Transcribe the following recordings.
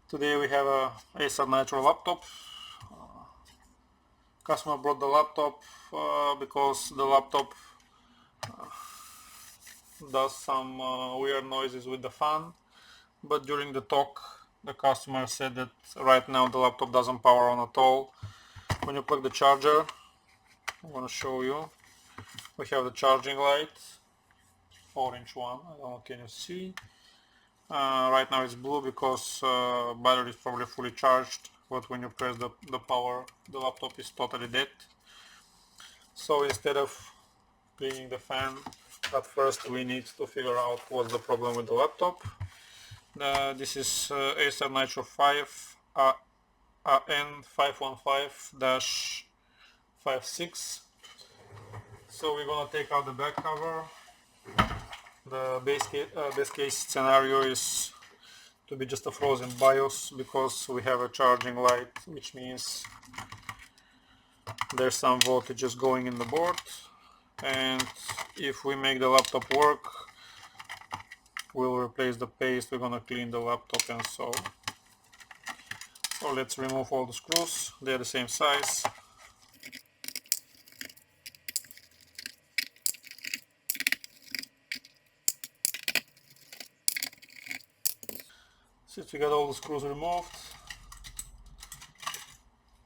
Today we have a Acer Nitro laptop. Customer brought the laptop because the laptop does some weird noises with the fan, but during the talk the customer said that right now the laptop doesn't power on at all. When you plug the charger, I'm going to show you, we have the charging light, orange one, I don't know, can you see? Right now it's blue because battery is probably fully charged, but when you press the power, the laptop is totally dead. So instead of cleaning the fan, at first we need to figure out what's the problem with the laptop. This is Acer Nitro 5 AN515-56. So we're gonna take out the back cover. The best case scenario is to be just a frozen BIOS because we have a charging light, which means there's some voltages going in the board, and if we make the laptop work, we'll replace the paste, we're gonna clean the laptop and so let's remove all the screws, they're the same size. Since we got all the screws removed,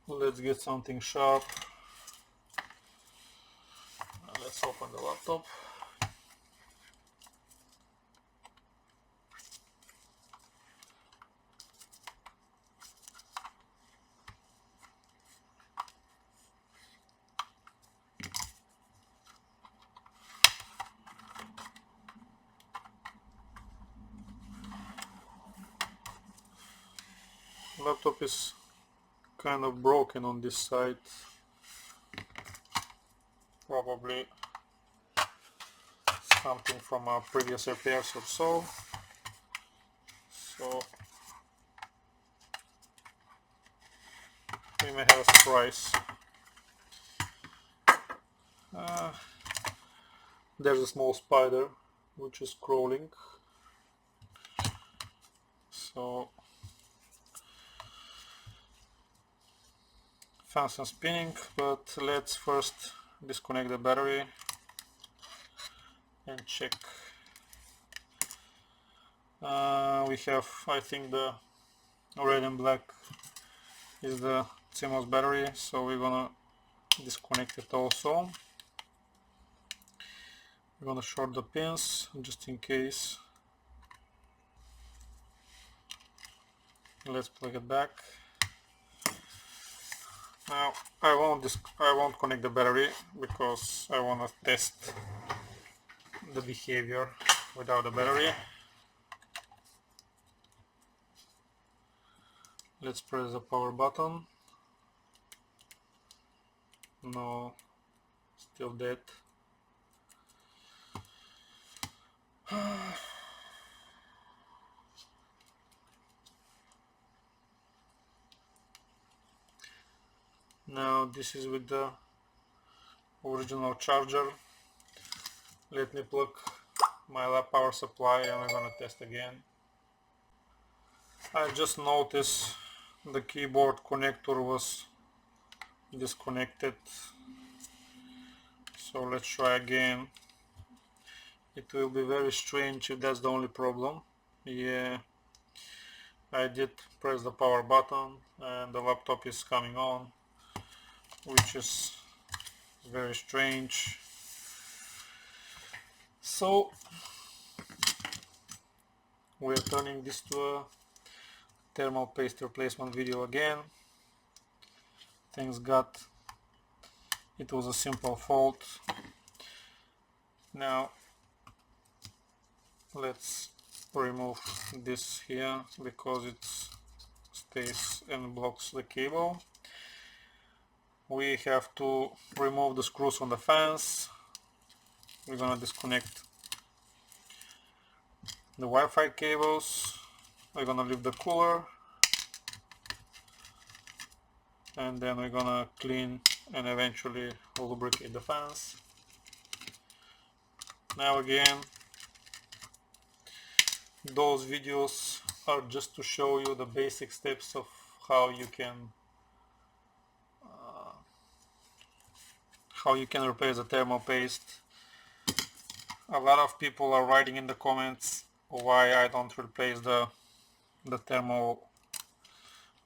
let's get something sharp. Let's open the laptop. Laptop is kind of broken on this side, probably something from our previous repairs or so. So we may have a surprise. There's a small spider which is crawling, so fans are spinning, but let's first disconnect the battery and check. We have, I think the red and black is the CMOS battery, so we're gonna disconnect it also. We're gonna short the pins just in case. Let's plug it back. Now I won't connect the battery because I want to test the behavior without the battery. Let's press the power button. No, still dead. Now this is with the original charger. Let me plug my lab power supply and we're gonna test again. I just noticed the keyboard connector was disconnected, so let's try again. It will be very strange if that's the only problem. Yeah, I did press the power button and the laptop is coming on, which is very strange. So we're turning this to a thermal paste replacement video again. Thanks God it was a simple fault. Now let's remove this here because it stays and blocks the cable. We have to remove the screws on the fans. We're gonna disconnect the Wi-Fi cables. We're gonna leave the cooler, and then we're gonna clean and eventually lubricate the fans. Now again, those videos are just to show you the basic steps of how you can replace the thermal paste. A lot of people are writing in the comments why I don't replace the thermal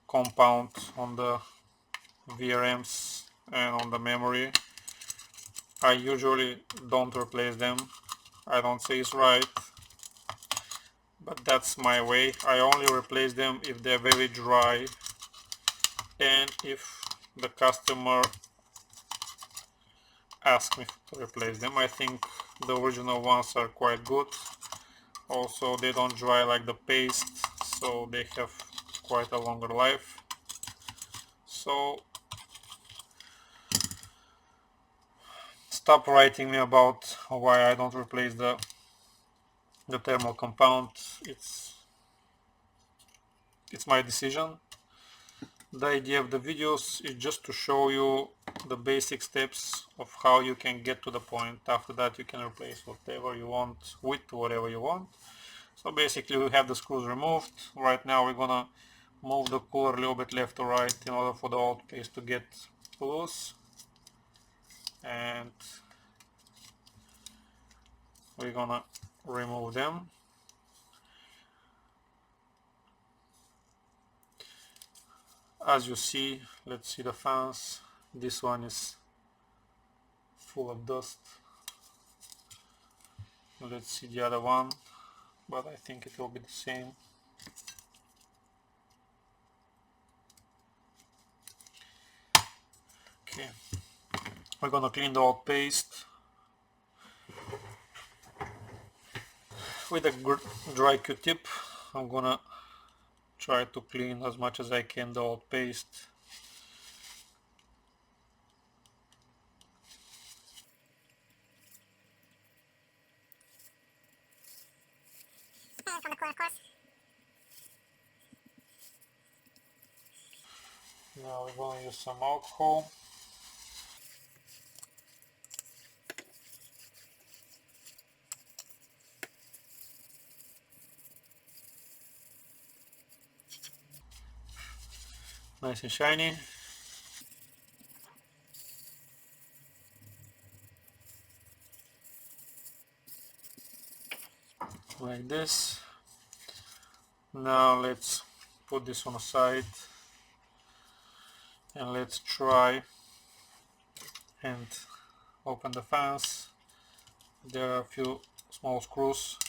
compound on the VRMs and on the memory. I usually don't replace them. I don't say it's right, but that's my way. I only replace them if they're very dry and if the customer asks me to replace them. I think the original ones are quite good. Also, they don't dry like the paste, so they have quite a longer life. So stop writing me about why I don't replace the thermal compound. It's my decision. The idea of the videos is just to show you the basic steps of how you can get to the point. After that you can replace whatever you want with whatever you want. So basically we have the screws removed. Right now we're gonna move the cooler a little bit left to right in order for the old paste to get loose. And we're gonna remove them. As you see, let's see the fans. This one is full of dust. Let's see the other one, but I think it will be the same. Okay, we're gonna clean the old paste with a dry Q-tip. I'm gonna try to clean as much as I can the old paste. Now we're going to use some alcohol. Nice and shiny. Like this. Now let's put this on the side and let's try and open the fans. There are a few small screws.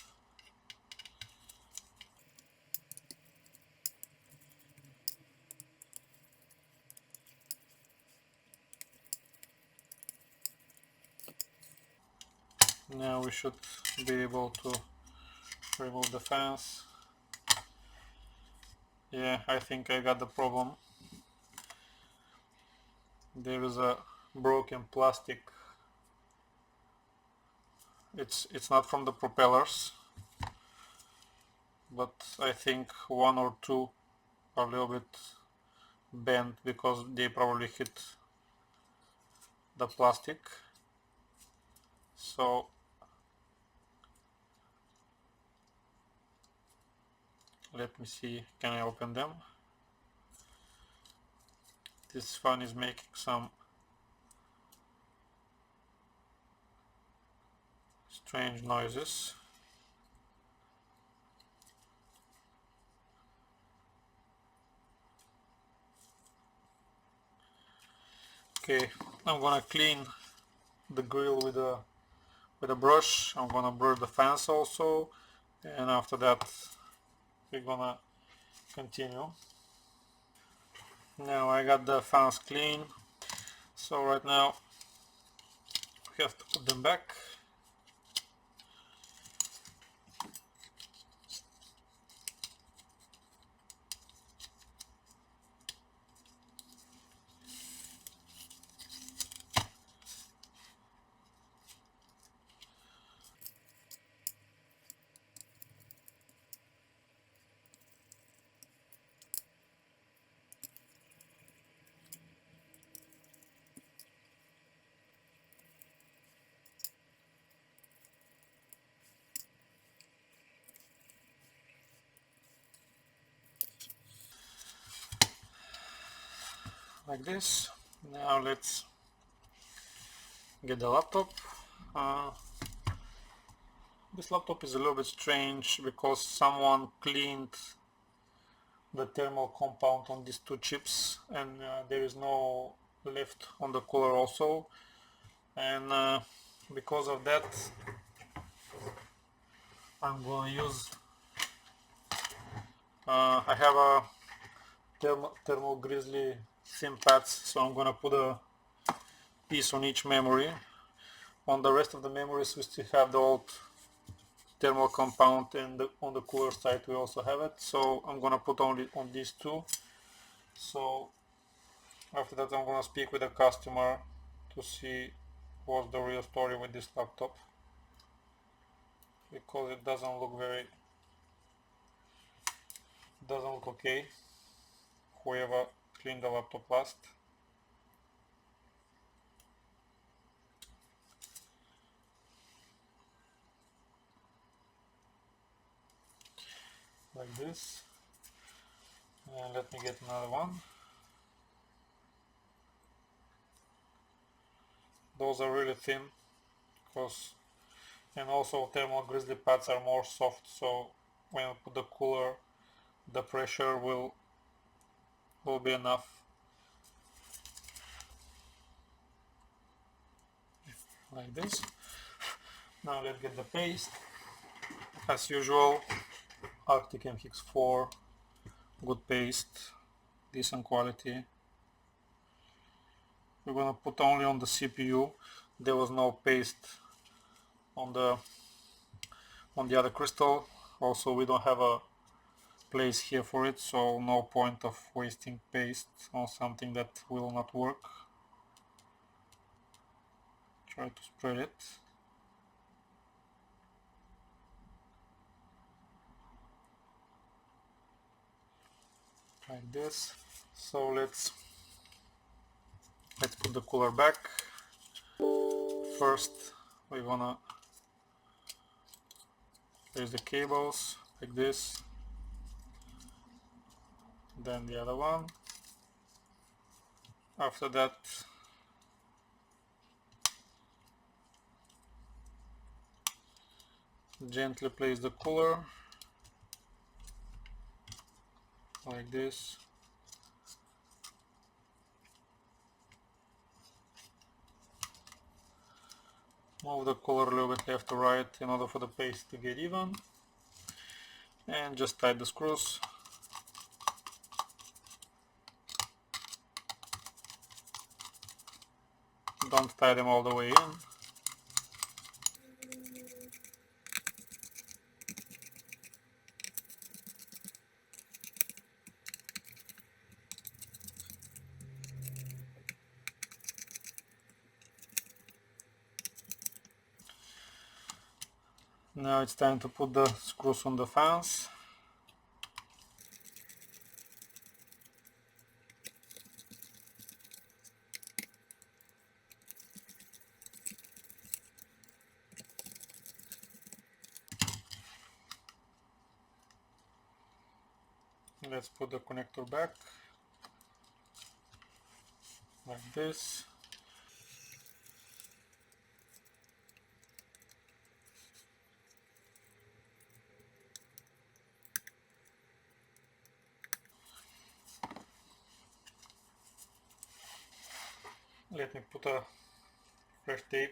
Now we should be able to remove the fans. Yeah, I think I got the problem. There is a broken plastic. It's not from the propellers, but I think one or two are a little bit bent because they probably hit the plastic. So let me see, can I open them? This fan is making some strange noises. Okay, I'm gonna clean the grill with a brush. I'm gonna brush the fans also, and after that we're gonna continue. Now I got the fans clean, so right now we have to put them back. like this. Now let's get the laptop. This laptop is a little bit strange because someone cleaned the thermal compound on these two chips, and there is no left on the cooler also, and because of that I'm going to use I have a thermal grizzly thin pads, so I'm going to put a piece on each memory. On the rest of the memories we still have the old thermal compound, and on the cooler side we also have it, so I'm going to put only on these two. So after that I'm going to speak with the customer to see what's the real story with this laptop, because it doesn't look okay. Whoever cleaned the laptop last. Like this. And let me get another one. Those are really thin, and also thermal grizzly pads are more soft, so when you put the cooler the pressure will be enough. Like this. Now let's get the paste. As usual, Arctic MX4, good paste, decent quality. We're gonna put only on the CPU. There was no paste on the other crystal. Also, we don't have a place here for it, so no point of wasting paste on something that will not work. Try to spread it. Like this. So let's put the cooler back. First we're gonna place the cables like this, then the other one. After that gently place the cooler like this. Move the cooler a little bit left to right in order for the paste to get even, and just tighten the screws. Don't tie them all the way in. Now it's time to put the screws on the fans. Let's put the connector back like this. Let me put a fresh tape.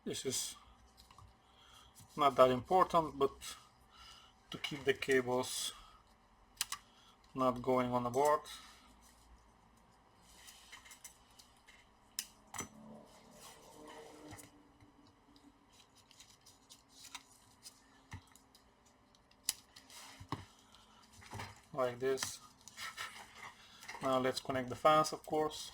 This is not that important, but to keep the cables not going on the board. Like this. Now let's connect the fans, of course.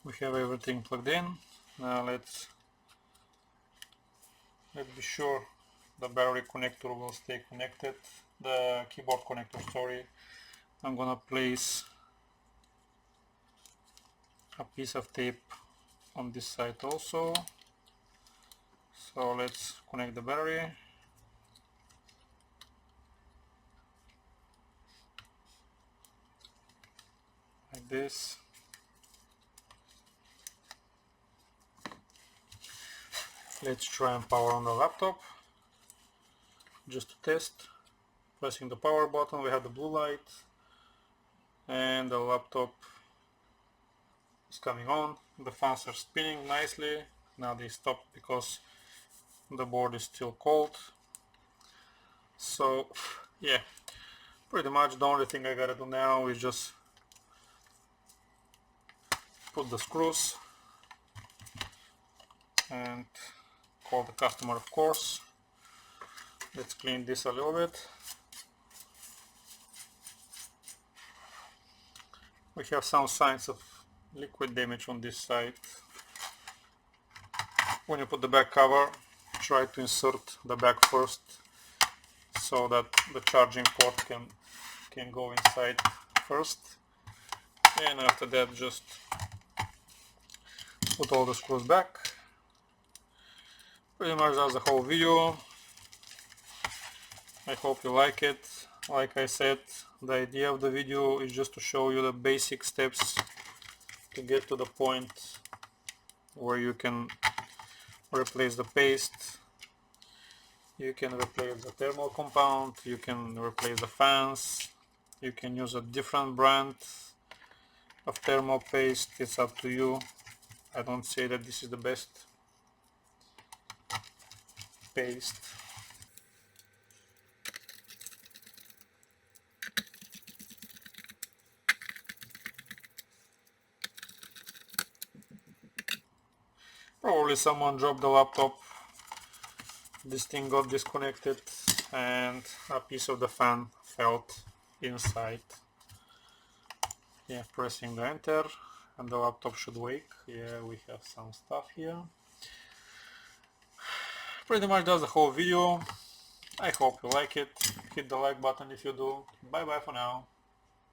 We have everything plugged in. Now let's be sure the battery connector will stay connected, the keyboard connector, sorry. I'm gonna place a piece of tape on this side also. So let's connect the battery. Like this. Let's try and power on the laptop just to test. Pressing the power button, we have the blue light and the laptop is coming on. The fans are spinning nicely. Now they stop because the board is still cold. So yeah, pretty much the only thing I gotta do now is just put the screws and call the customer, of course. Let's clean this a little bit. We have some signs of liquid damage on this side. When you put the back cover, try to insert the back first so that the charging port can go inside first, and after that just put all the screws back. Pretty much that's the whole video. I hope you like it. Like I said, the idea of the video is just to show you the basic steps to get to the point where you can replace the paste, you can replace the thermal compound, you can replace the fans, you can use a different brand of thermal paste. It's up to you. I don't say that this is the best paste. Probably someone dropped the laptop, this thing got disconnected and a piece of the fan fell inside. Yeah, pressing the enter and the laptop should wake. Yeah, we have some stuff here. Pretty much that's the whole video. I hope you like it. Hit the like button if you do. Bye bye for now.